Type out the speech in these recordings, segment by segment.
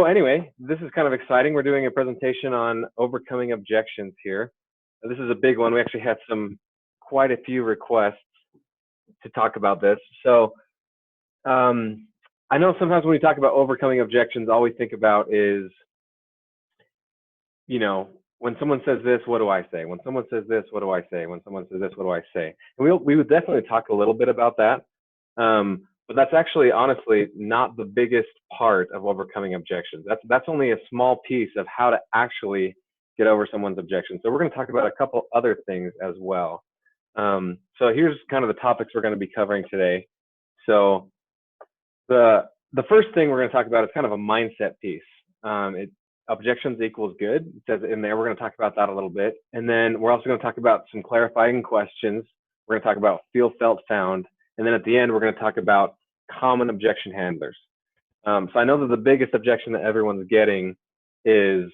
So anyway, this is kind of exciting. We're doing a presentation on overcoming objections here. This is a big one. We actually had quite a few requests to talk about this. So I know sometimes when we talk about overcoming objections, all we think about is, you know, when someone says this, what do I say? When someone says this, what do I say? When someone says this, what do I say? And we would definitely talk a little bit about that. But that's actually, honestly, not the biggest part of overcoming objections. That's only a small piece of how to actually get over someone's objection. So we're going to talk about a couple other things as well. So here's kind of the topics we're going to be covering today. So the first thing we're going to talk about is kind of a mindset piece. Objections equals good. It says in there. We're going to talk about that a little bit. And then we're also going to talk about some clarifying questions. We're going to talk about feel, felt, found. And then at the end, we're going to talk about common objection handlers. So I know that the biggest objection that everyone's getting is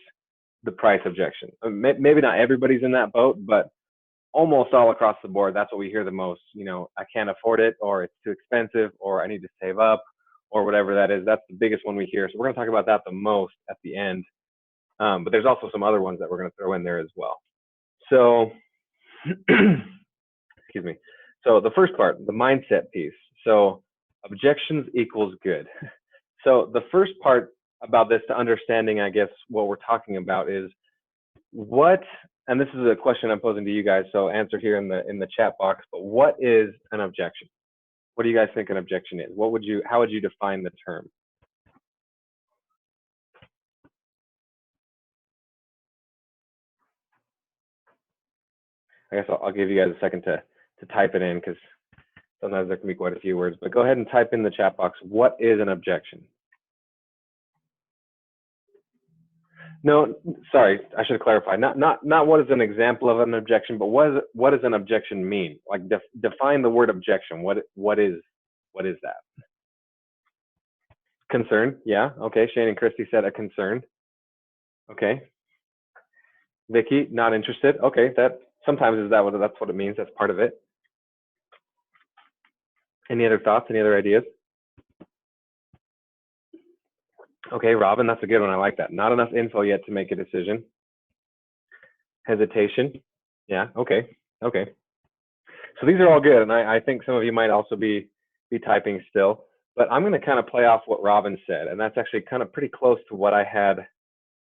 the price objection. Maybe not everybody's in that boat, but almost all across the board, that's what we hear the most. You know, I can't afford it, or it's too expensive, or I need to save up, or whatever that is. That's the biggest one we hear. So we're going to talk about that the most at the end. But there's also some other ones that we're going to throw in there as well. So, excuse me. So the first part, the mindset piece. So objections equals good. So the first part about this, to understanding, I guess, what we're talking about is what, and this is a question I'm posing to you guys, so answer here in the chat box, but what is an objection? What do you guys think an objection is? How would you define the term? I guess I'll give you guys a second to type it in, because sometimes there can be quite a few words, but go ahead and type in the chat box, what is an objection? No, sorry, I should clarify. Not what is an example of an objection, but what does an objection mean? Like define the word objection. What is that? Concern, yeah, okay. Shane and Christy said a concern. Okay. Vicky, not interested. Okay, that sometimes that's what it means. That's part of it. Any other thoughts? Any other ideas? Okay, Robin, that's a good one. I like that. Not enough info yet to make a decision. Hesitation. Yeah, okay. So these are all good, and I think some of you might also be typing still. But I'm going to kind of play off what Robin said, and that's actually kind of pretty close to what I had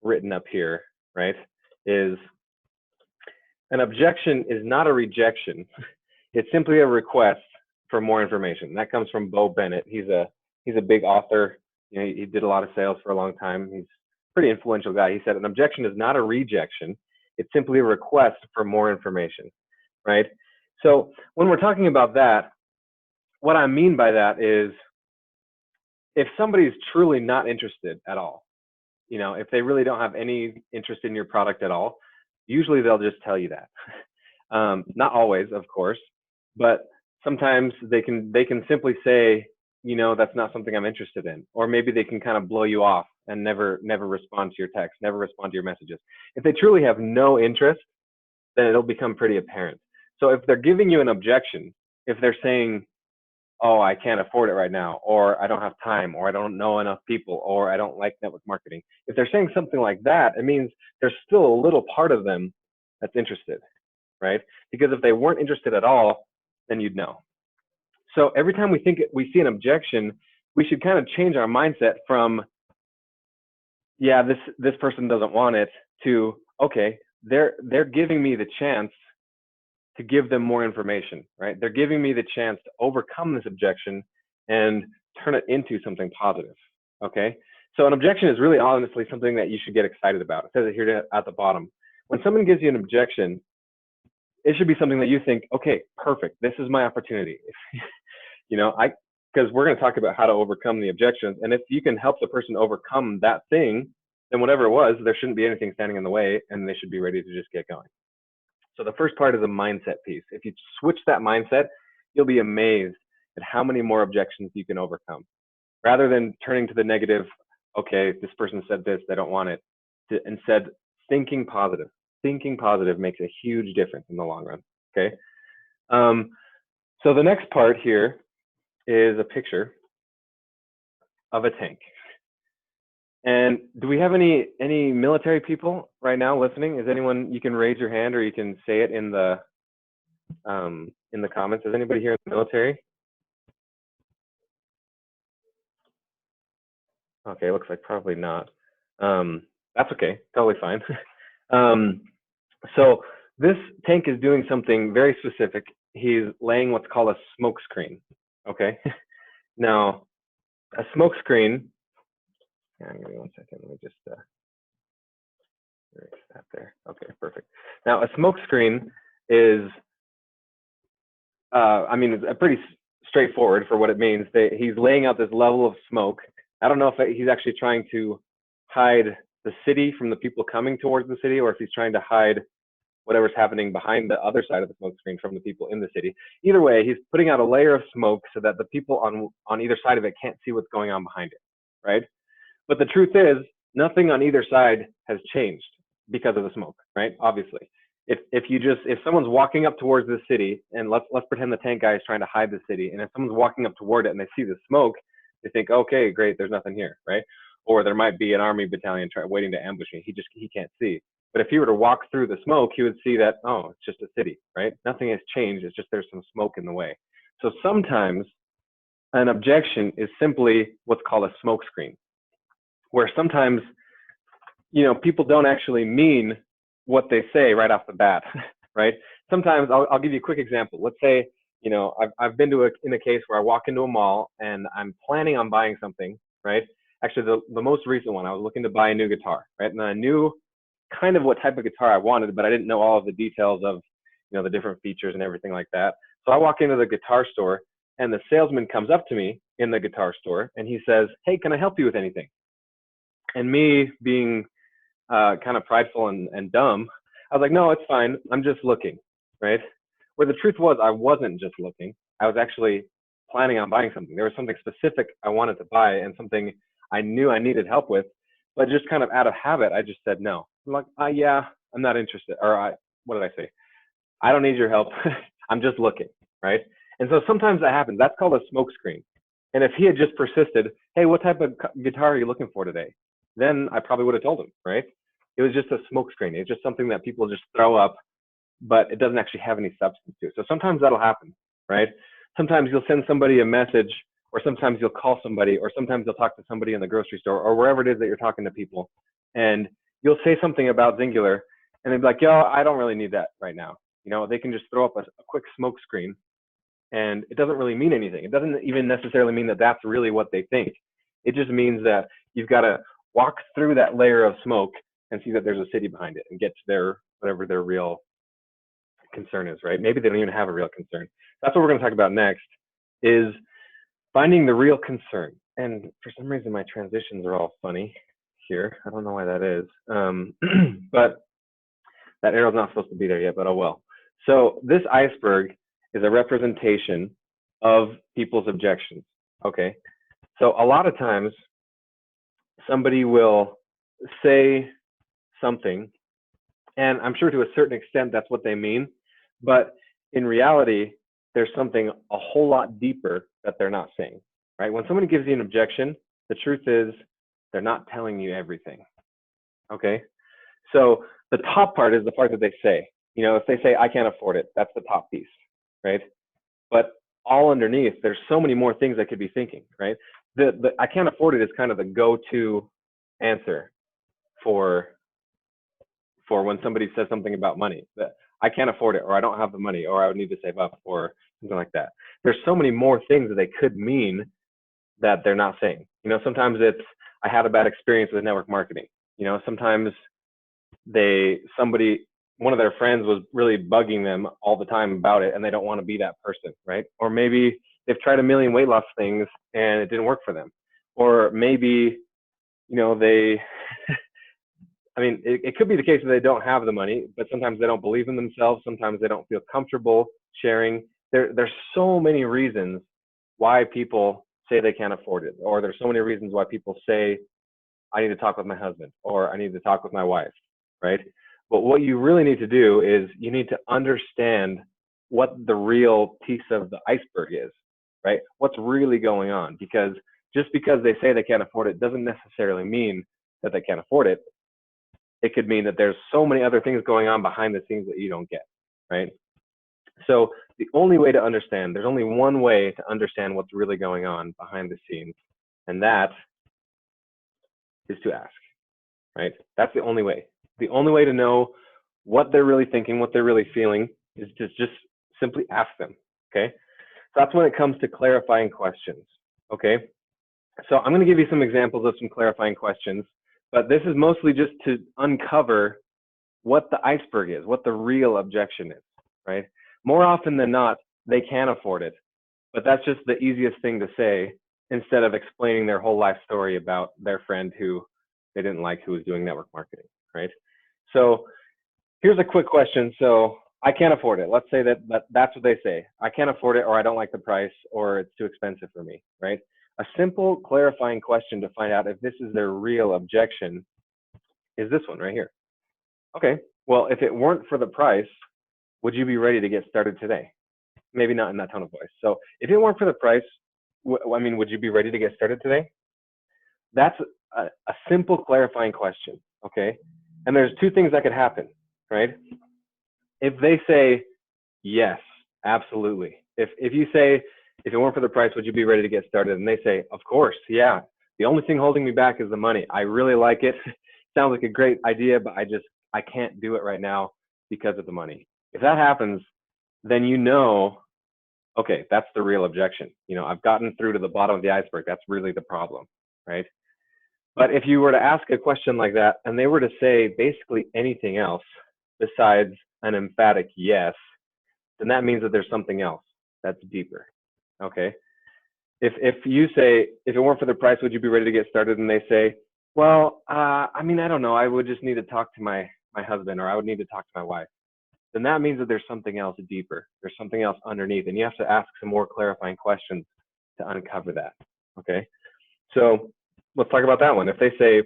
written up here, right? Is an objection is not a rejection. It's simply a request for more information. That comes from Bo Bennett. He's a big author. You know, he did a lot of sales for a long time. He's a pretty influential guy. He said an objection is not a rejection. It's simply a request for more information, right? So when we're talking about that, what I mean by that is if somebody's truly not interested at all, you know, if they really don't have any interest in your product at all, usually they'll just tell you that. Not always, of course, but sometimes they can simply say, you know, that's not something I'm interested in. Or maybe they can kind of blow you off and never respond to your text, never respond to your messages. If they truly have no interest, then it'll become pretty apparent. So if they're giving you an objection, if they're saying, oh, I can't afford it right now, or I don't have time, or I don't know enough people, or I don't like network marketing. If they're saying something like that, it means there's still a little part of them that's interested, right? Because if they weren't interested at all, then you'd know. So every time we see an objection, we should kind of change our mindset from, yeah, this person doesn't want it, to, okay, they're giving me the chance to give them more information, right? They're giving me the chance to overcome this objection and turn it into something positive, okay? So an objection is really honestly something that you should get excited about. It says it here at the bottom. When someone gives you an objection, it should be something that you think, okay, perfect, this is my opportunity. You know, because we're going to talk about how to overcome the objections. And if you can help the person overcome that thing, then whatever it was, there shouldn't be anything standing in the way, and they should be ready to just get going. So the first part is a mindset piece. If you switch that mindset, you'll be amazed at how many more objections you can overcome. Rather than turning to the negative, okay, this person said this, they don't want it, instead thinking positive. Thinking positive makes a huge difference in the long run, okay? So the next part here is a picture of a tank. And do we have any military people right now listening? Is anyone, you can raise your hand or you can say it in the comments. Is anybody here in the military? Okay, looks like probably not. That's okay, totally fine. So this tank is doing something very specific. He's laying what's called a smoke screen. Okay. Now, a smoke screen. Hang on 1 second. Let me just erase that there. Okay, perfect. Now, a smoke screen is, I mean, it's pretty straightforward for what it means. He's laying out this level of smoke. I don't know if he's actually trying to hide the city from the people coming towards the city, or if he's trying to hide whatever's happening behind the other side of the smoke screen from the people in the city. Either way, he's putting out a layer of smoke so that the people on either side of it can't see what's going on behind it, right? But the truth is, nothing on either side has changed because of the smoke, right? Obviously. If someone's walking up towards the city, and let's pretend the tank guy is trying to hide the city, and if someone's walking up toward it and they see the smoke, they think, okay, great, there's nothing here, right? Or there might be an army battalion waiting to ambush me. He can't see. But if he were to walk through the smoke, he would see that, oh, it's just a city, right? Nothing has changed. It's just there's some smoke in the way. So sometimes an objection is simply what's called a smoke screen, where sometimes, people don't actually mean what they say right off the bat, right? Sometimes I'll give you a quick example. Let's say, I've been in a case where I walk into a mall and I'm planning on buying something, right? Actually, the most recent one, I was looking to buy a new guitar, right? And I knew kind of what type of guitar I wanted, but I didn't know all of the details of, the different features and everything like that. So I walk into the guitar store and the salesman comes up to me in the guitar store and he says, hey, can I help you with anything? And me being kind of prideful and dumb, I was like, no, it's fine. I'm just looking, right? Where the truth was, I wasn't just looking. I was actually planning on buying something. There was something specific I wanted to buy and something I knew I needed help with, but just kind of out of habit, I just said no. I'm like, yeah, I'm not interested. Or what did I say? I don't need your help. I'm just looking, right? And so sometimes that happens. That's called a smoke screen. And if he had just persisted, hey, what type of guitar are you looking for today? Then I probably would have told him, right? It was just a smoke screen. It's just something that people just throw up, but it doesn't actually have any substance to it. So sometimes that'll happen, right? Sometimes you'll send somebody a message, or sometimes you'll call somebody, or sometimes you'll talk to somebody in the grocery store, or wherever it is that you're talking to people, and you'll say something about Xyngular, and they'll be like, yo, I don't really need that right now. They can just throw up a quick smoke screen, and it doesn't really mean anything. It doesn't even necessarily mean that that's really what they think. It just means that you've got to walk through that layer of smoke and see that there's a city behind it and get to whatever their real concern is, right? Maybe they don't even have a real concern. That's what we're going to talk about next, is finding the real concern. And for some reason, my transitions are all funny here. I don't know why that is. But that arrow's not supposed to be there yet, but oh well. So this iceberg is a representation of people's objections, okay? So a lot of times, somebody will say something, and I'm sure to a certain extent that's what they mean, but in reality, there's something a whole lot deeper that they're not saying, right? When somebody gives you an objection, the truth is they're not telling you everything, okay? So the top part is the part that they say. If they say, I can't afford it, that's the top piece, right? But all underneath, there's so many more things I could be thinking, right? The I can't afford it is kind of the go-to answer for when somebody says something about money. That I can't afford it, or I don't have the money, or I would need to save up, or something like that. There's so many more things that they could mean that they're not saying. Sometimes it's, I had a bad experience with network marketing. Sometimes one of their friends was really bugging them all the time about it, and they don't want to be that person, right? Or maybe they've tried a million weight loss things and it didn't work for them. Or maybe, it could be the case that they don't have the money, but sometimes they don't believe in themselves. Sometimes they don't feel comfortable sharing. There's so many reasons why people say they can't afford it. Or there's so many reasons why people say, I need to talk with my husband, or I need to talk with my wife, right? But what you really need to do is you need to understand what the real piece of the iceberg is, right? What's really going on? Because just because they say they can't afford it doesn't necessarily mean that they can't afford it. It could mean that there's so many other things going on behind the scenes that you don't get, right? So the only way to understand, there's only one way to understand what's really going on behind the scenes, and that is to ask, right? That's the only way. The only way to know what they're really thinking, what they're really feeling, is to just simply ask them, okay? So that's when it comes to clarifying questions, okay? So I'm going to give you some examples of some clarifying questions, but this is mostly just to uncover what the iceberg is, what the real objection is, right? More often than not, they can afford it, but that's just the easiest thing to say instead of explaining their whole life story about their friend who they didn't like who was doing network marketing, right? So here's a quick question. So I can't afford it. Let's say that's what they say. I can't afford it, or I don't like the price, or it's too expensive for me, right? A simple clarifying question to find out if this is their real objection is this one right here. Okay, well, if it weren't for the price, would you be ready to get started today? Maybe not in that tone of voice. So if it weren't for the price, I mean, would you be ready to get started today? That's a simple clarifying question, okay? And there's two things that could happen, right? If they say, yes, absolutely. If you say, if it weren't for the price, would you be ready to get started? And they say, of course, yeah. The only thing holding me back is the money. I really like it. Sounds like a great idea, but I can't do it right now because of the money. If that happens, then you know, okay, that's the real objection. You know, I've gotten through to the bottom of the iceberg. That's really the problem, right? But if you were to ask a question like that and they were to say basically anything else besides an emphatic yes, then that means that there's something else that's deeper, okay? If you say, if it weren't for the price, would you be ready to get started? And they say, well, I mean, I don't know. I would just need to talk to my husband, or I would need to talk to my wife. Then that means that there's something else deeper. There's something else underneath, and you have to ask some more clarifying questions to uncover that, okay? So let's talk about that one. If they say,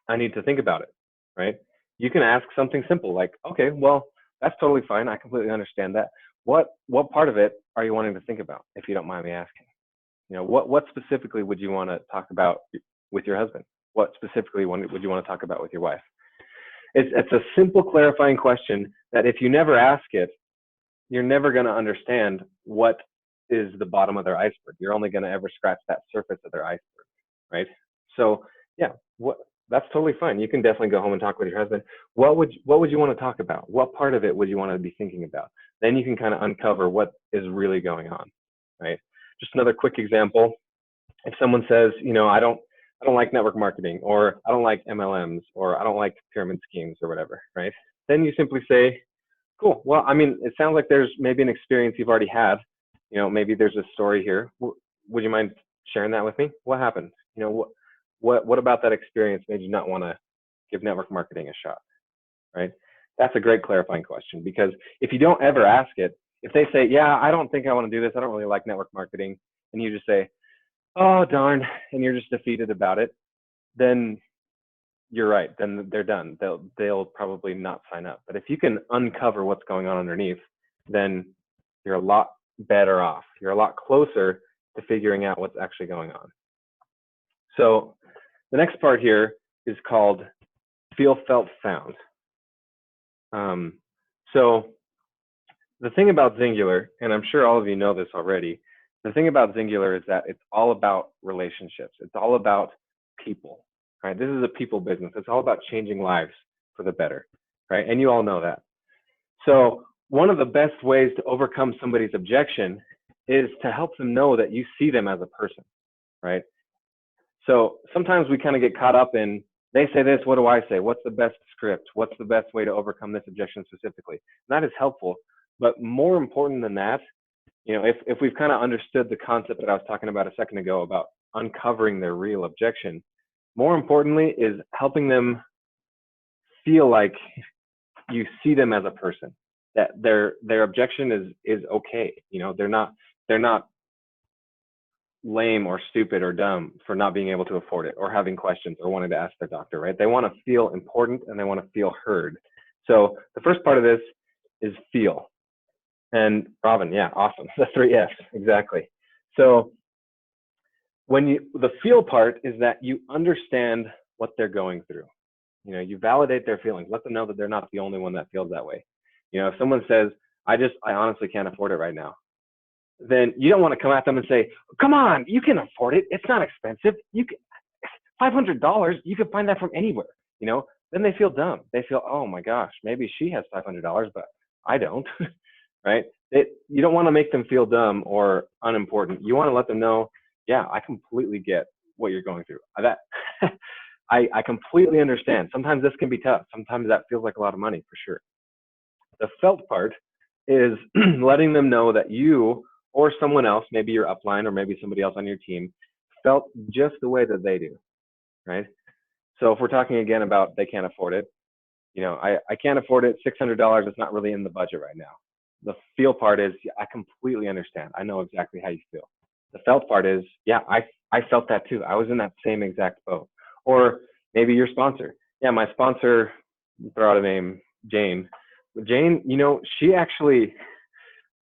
I need to think about it, right? You can ask something simple like, okay, well, that's totally fine. I completely understand that. What part of it are you wanting to think about, if you don't mind me asking? You know, what specifically would you want to talk about with your husband? What specifically would you want to talk about with your wife? It's a simple clarifying question that if you never ask it, you're never going to understand what is the bottom of their iceberg. You're only going to ever scratch that surface of their iceberg, right? So yeah, that's totally fine. You can definitely go home and talk with your husband. What would you want to talk about? What part of it would you want to be thinking about? Then you can kind of uncover what is really going on, right? Just another quick example. If someone says, you know, I don't like network marketing, or I don't like MLMs, or I don't like pyramid schemes, or whatever, right? Then you simply say, cool. Well, I mean, it sounds like there's maybe an experience you've already had. You know, maybe there's a story here. Would you mind sharing that with me? What happened? You know, what about that experience made you not want to give network marketing a shot, right? That's a great clarifying question, because if you don't ever ask it, if they say, yeah, I don't think I want to do this, I don't really like network marketing, and you just say, oh, darn, and you're just defeated about it, then you're right. Then they're done. They'll probably not sign up. But if you can uncover what's going on underneath, then you're a lot better off. You're a lot closer to figuring out what's actually going on. So the next part here is called feel, felt, found. So the thing about Xyngular, and I'm sure all of you know this already, the thing about Xyngular is that it's all about relationships. It's all about people, right? This is a people business. It's all about changing lives for the better, right? And you all know that. So one of the best ways to overcome somebody's objection is to help them know that you see them as a person, right? So sometimes we kind of get caught up in, they say this, what do I say? What's the best script? What's the best way to overcome this objection specifically? And that is helpful, but more important than that, you know, if we've kind of understood the concept that I was talking about a second ago about uncovering their real objection, more importantly is helping them feel like you see them as a person, that their objection is okay. You know, they're not lame or stupid or dumb for not being able to afford it, or having questions, or wanting to ask their doctor, right? They want to feel important, and they want to feel heard. So the first part of this is feel. And Robin, yeah, awesome. The 3 F's, exactly. So the feel part is that you understand what they're going through. You know, you validate their feelings. Let them know that they're not the only one that feels that way. You know, if someone says, I honestly can't afford it right now, then you don't want to come at them and say, come on, you can afford it. It's not expensive. You can, $500, you can find that from anywhere. You know, then they feel dumb. They feel, oh my gosh, maybe she has $500, but I don't, right? You don't want to make them feel dumb or unimportant. You want to let them know, yeah, I completely get what you're going through. I completely understand. Sometimes this can be tough. Sometimes that feels like a lot of money, for sure. The felt part is letting them know that you or someone else, maybe your upline or maybe somebody else on your team, felt just the way that they do, right? So if we're talking again about they can't afford it, you know, I can't afford it, $600 is not really in the budget right now. The feel part is, I completely understand. I know exactly how you feel. The felt part is, yeah, I felt that too. I was in that same exact boat. Or maybe your sponsor. Yeah, my sponsor, throw out a name, Jane. Jane, you know, she actually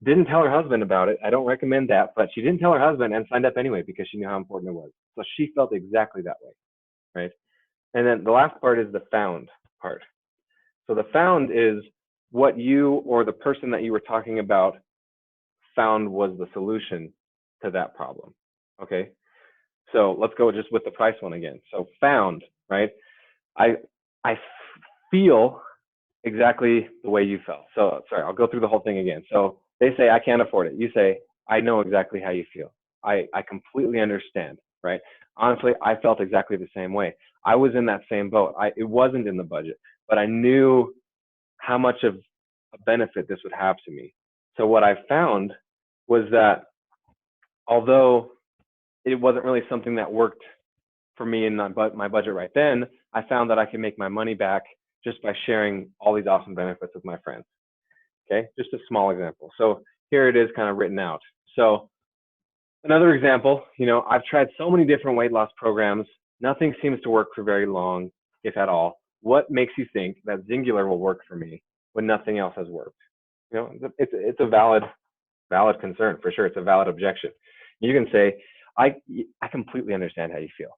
didn't tell her husband about it. I don't recommend that, but she didn't tell her husband and signed up anyway because she knew how important it was. So she felt exactly that way, right? And then the last part is the found part. So the found is what you or the person that you were talking about found was the solution to that problem, okay? So let's go just with the price one again. So found, right? I feel exactly the way you felt. So sorry, I'll go through the whole thing again. So they say, I can't afford it. You say, I know exactly how you feel. I completely understand, right? Honestly, I felt exactly the same way. I was in that same boat. It wasn't in the budget, but I knew how much of a benefit this would have to me. So what I found was that although it wasn't really something that worked for me in my budget right then, I found that I can make my money back just by sharing all these awesome benefits with my friends. Okay, just a small example. So here it is kind of written out. So another example, you know, I've tried so many different weight loss programs. Nothing seems to work for very long, if at all. What makes you think that Xyngular will work for me when nothing else has worked? You know, it's a valid concern, for sure. It's a valid objection. You can say, I completely understand how you feel.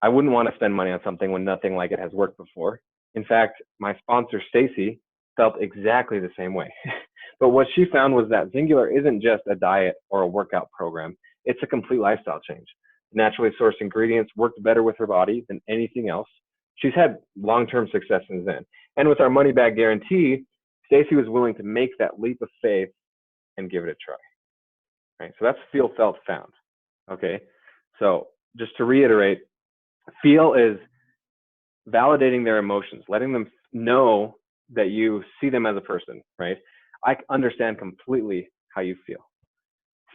I wouldn't want to spend money on something when nothing like it has worked before. In fact, my sponsor, Stacy, felt exactly the same way. But what she found was that Xyngular isn't just a diet or a workout program. It's a complete lifestyle change. Naturally sourced ingredients worked better with her body than anything else. She's had long-term success since then. And with our money back guarantee, Stacy was willing to make that leap of faith and give it a try. Right? So that's feel, felt, found. Okay. So just to reiterate, feel is validating their emotions, letting them know that you see them as a person, right? I understand completely how you feel.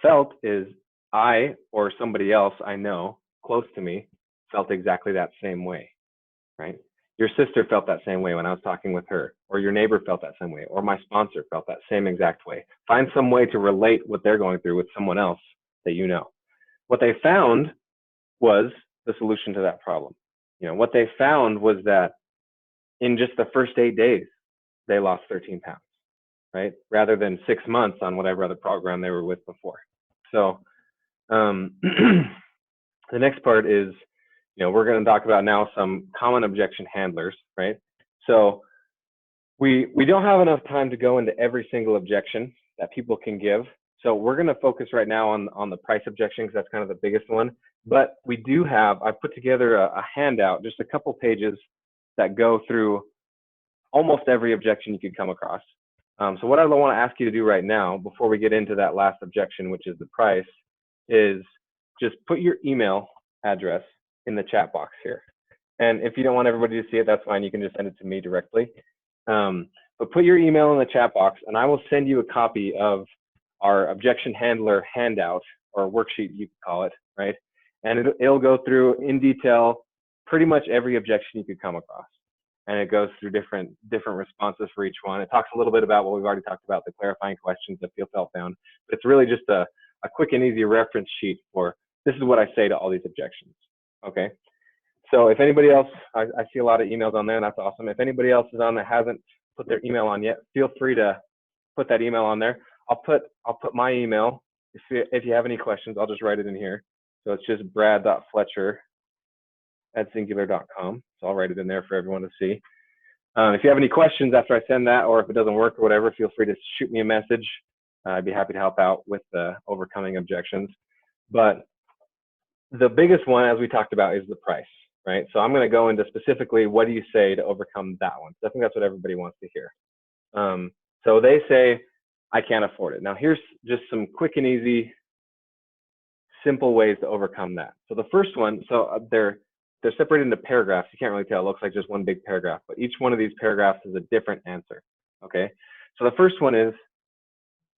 Felt is I or somebody else I know close to me felt exactly that same way, right? Your sister felt that same way when I was talking with her, or your neighbor felt that same way, or my sponsor felt that same exact way. Find some way to relate what they're going through with someone else that you know. What they found was the solution to that problem. You know, what they found was that in just the first 8 days, they lost 13 pounds, right? Rather than 6 months on whatever other program they were with before. So the next part is, you know, we're going to talk about now some common objection handlers, right? So we don't have enough time to go into every single objection that people can give. So we're going to focus right now on the price objection because that's kind of the biggest one. But we do have, I've put together a handout, just a couple pages that go through almost every objection you could come across. So what I want to ask you to do right now, before we get into that last objection, which is the price, is just put your email address in the chat box here. And if you don't want everybody to see it, that's fine. You can just send it to me directly. But put your email in the chat box, and I will send you a copy of our objection handler handout, or worksheet, you could call it, right? And it'll go through in detail pretty much every objection you could come across. And it goes through different responses for each one. It talks a little bit about what we've already talked about, the clarifying questions, the feel, felt, found. But it's really just a quick and easy reference sheet for this is what I say to all these objections. Okay. So if anybody else, I see a lot of emails on there, and that's awesome. If anybody else is on that hasn't put their email on yet, feel free to put that email on there. I'll put my email. If you have any questions, I'll just write it in here. So it's just brad.fletcher Xyngular.com. So I'll write it in there for everyone to see. If you have any questions after I send that, or if it doesn't work or whatever, feel free to shoot me a message. I'd be happy to help out with overcoming objections. But the biggest one, as we talked about, is the price, right? So I'm going to go into specifically what do you say to overcome that one. So I think that's what everybody wants to hear. So they say, I can't afford it. Now here's just some quick and easy, simple ways to overcome that. So the first one, so they're separated into paragraphs. You can't really tell. It looks like just one big paragraph, but each one of these paragraphs is a different answer. Okay. So the first one is,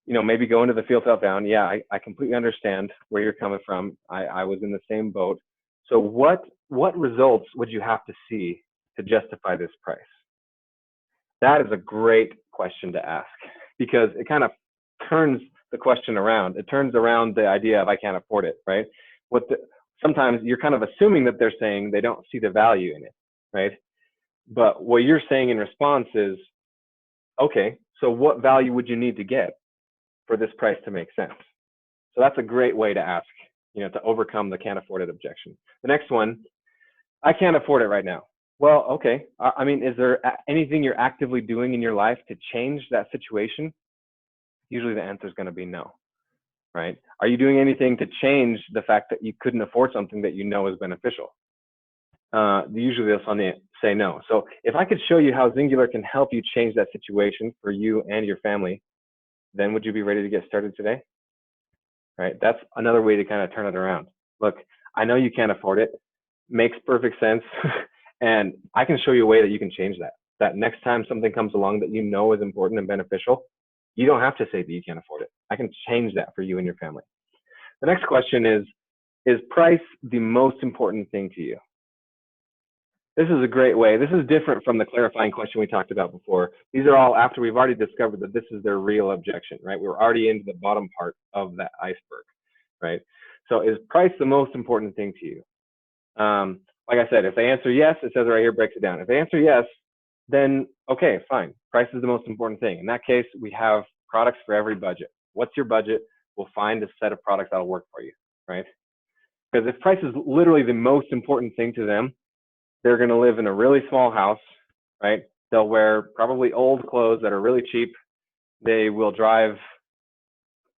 maybe go into the field felt down. Yeah, I completely understand where you're coming from. I was in the same boat. So what results would you have to see to justify this price? That is a great question to ask, because it kind of turns the question around. It turns around the idea of I can't afford it, right? Sometimes you're kind of assuming that they're saying they don't see the value in it, right? But what you're saying in response is, okay, so what value would you need to get for this price to make sense? So that's a great way to ask, to overcome the can't afford it objection. The next one, I can't afford it right now. Well, okay. I mean, is there anything you're actively doing in your life to change that situation? Usually the answer is going to be no, right? Are you doing anything to change the fact that you couldn't afford something that you know is beneficial? Usually they'll say no. So if I could show you how Xyngular can help you change that situation for you and your family, then would you be ready to get started today? Right? That's another way to kind of turn it around. Look, I know you can't afford it. Makes perfect sense. And I can show you a way that you can change that. That next time something comes along that you know is important and beneficial, you don't have to say that you can't afford it. I can change that for you and your family. The next question is price the most important thing to you? This is a great way. This is different from the clarifying question we talked about before. These are all after we've already discovered that this is their real objection, right? We're already into the bottom part of that iceberg, right? So is price the most important thing to you? Like I said, if they answer yes, it says right here, breaks it down. If they answer yes, then okay, fine. Price is the most important thing. In that case, we have products for every budget. What's your budget? We'll find a set of products that'll work for you, right? Because if price is literally the most important thing to them, they're going to live in a really small house, right? They'll wear probably old clothes that are really cheap. They will drive,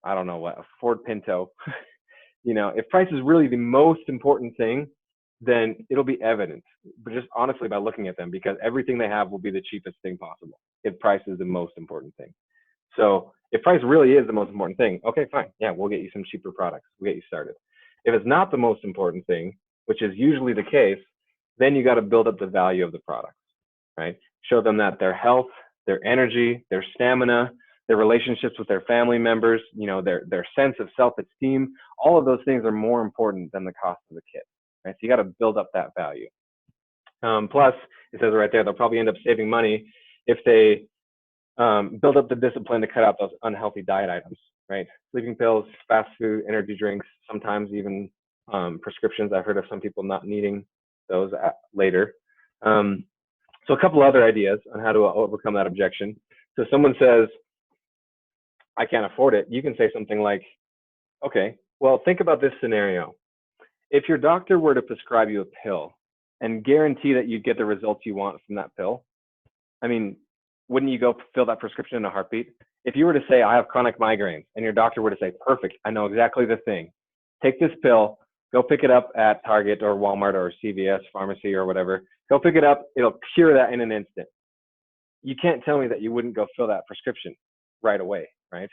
I don't know what, a Ford Pinto. If price is really the most important thing, then it'll be evident, but just honestly by looking at them, because everything they have will be the cheapest thing possible if price is the most important thing. So if price really is the most important thing, okay, fine. Yeah, we'll get you some cheaper products. We'll get you started. If it's not the most important thing, which is usually the case, then you got to build up the value of the products, right? Show them that their health, their energy, their stamina, their relationships with their family members, their sense of self-esteem, all of those things are more important than the cost of the kit, right? So you got to build up that value. Plus, it says right there, they'll probably end up saving money if they build up the discipline to cut out those unhealthy diet items, right? Sleeping pills, fast food, energy drinks, sometimes even prescriptions. I've heard of some people not needing those later. So a couple other ideas on how to overcome that objection. So someone says, I can't afford it. You can say something like, okay, well, think about this scenario. If your doctor were to prescribe you a pill and guarantee that you'd get the results you want from that pill, I mean, wouldn't you go fill that prescription in a heartbeat? If you were to say, I have chronic migraines, and your doctor were to say, perfect, I know exactly the thing. Take this pill, go pick it up at Target or Walmart or CVS pharmacy or whatever. Go pick it up. It'll cure that in an instant. You can't tell me that you wouldn't go fill that prescription right away, right?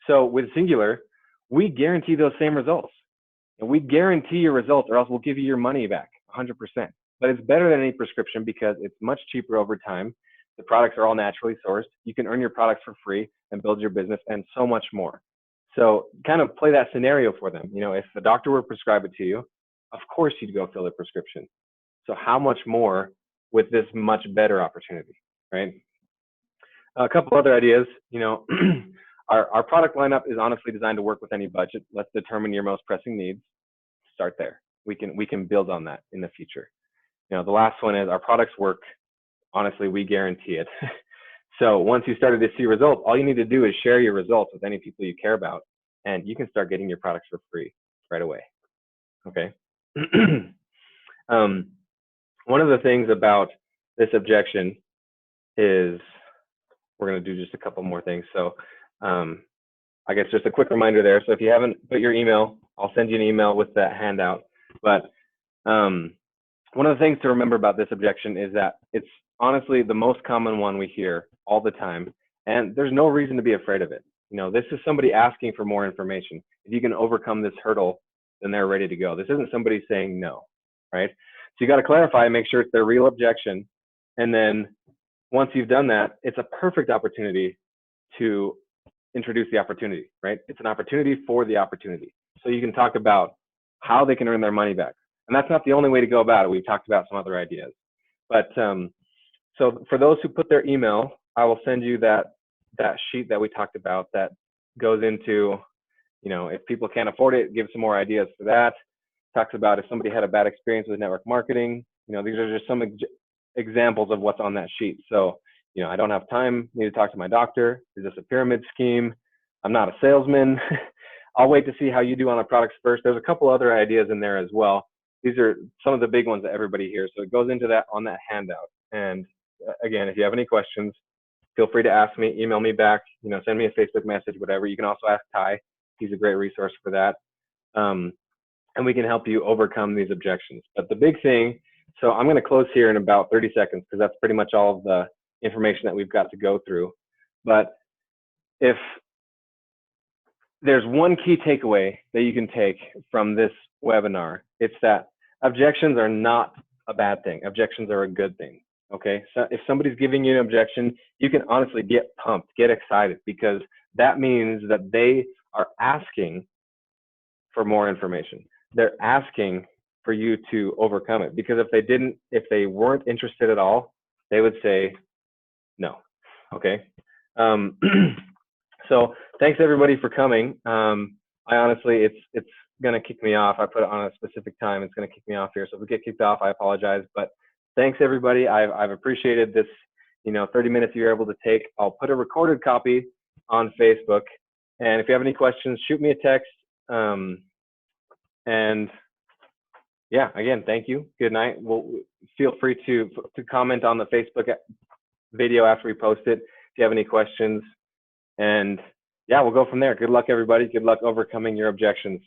So with Xyngular, we guarantee those same results. And we guarantee your results, or else we'll give you your money back 100%. But it's better than any prescription because it's much cheaper over time. The products are all naturally sourced. You can earn your products for free and build your business and so much more. So kind of play that scenario for them. If the doctor were to prescribe it to you, of course you'd go fill the prescription. So how much more with this much better opportunity, right? A couple other ideas, our product lineup is honestly designed to work with any budget. Let's determine your most pressing needs. Start there. We can build on that in the future. The last one is our products work. Honestly, we guarantee it. So once you started to see results, all you need to do is share your results with any people you care about, and you can start getting your products for free right away. Okay. one of the things about this objection is, we're going to do just a couple more things. So I guess just a quick reminder there. So if you haven't put your email, I'll send you an email with that handout. But one of the things to remember about this objection is that it's honestly the most common one we hear all the time, and there's no reason to be afraid of it. You know, this is somebody asking for more information. If you can overcome this hurdle, then they're ready to go. This isn't somebody saying no, right? So you got to clarify, make sure it's their real objection, and then once you've done that, it's a perfect opportunity to introduce the opportunity, right? It's an opportunity for the opportunity. So you can talk about how they can earn their money back. And that's not the only way to go about it. We've talked about some other ideas. But so for those who put their email, I will send you that sheet that we talked about that goes into, you know, if people can't afford it, give some more ideas for that. Talks about if somebody had a bad experience with network marketing. You know, these are just some examples of what's on that sheet. So, you know, I don't have time, need to talk to my doctor. Is this a pyramid scheme? I'm not a salesman. I'll wait to see how you do on the products first. There's a couple other ideas in there as well. These are some of the big ones that everybody hears. So it goes into that on that handout. And again, if you have any questions, feel free to ask me, email me back, you know, send me a Facebook message, whatever. You can also ask Ty. He's a great resource for that. And we can help you overcome these objections. But the big thing, so I'm going to close here in about 30 seconds because that's pretty much all of the information that we've got to go through. But if there's one key takeaway that you can take from this webinar, it's that objections are not a bad thing. Objections are a good thing. Okay, so if somebody's giving you an objection, you can honestly get pumped, get excited, because that means that they are asking for more information. They're asking for you to overcome it, because if they weren't interested at all, they would say no. Okay. So thanks everybody for coming. I honestly, it's gonna kick me off. I put it on a specific time. It's gonna kick me off here. So if we get kicked off, I apologize. But thanks everybody. I've appreciated this, you know, 30 minutes you're able to take. I'll put a recorded copy on Facebook. And if you have any questions, shoot me a text. And yeah, again, thank you. Good night. Feel free to comment on the Facebook video after we post it if you have any questions. And yeah, we'll go from there. Good luck, everybody. Good luck overcoming your objections.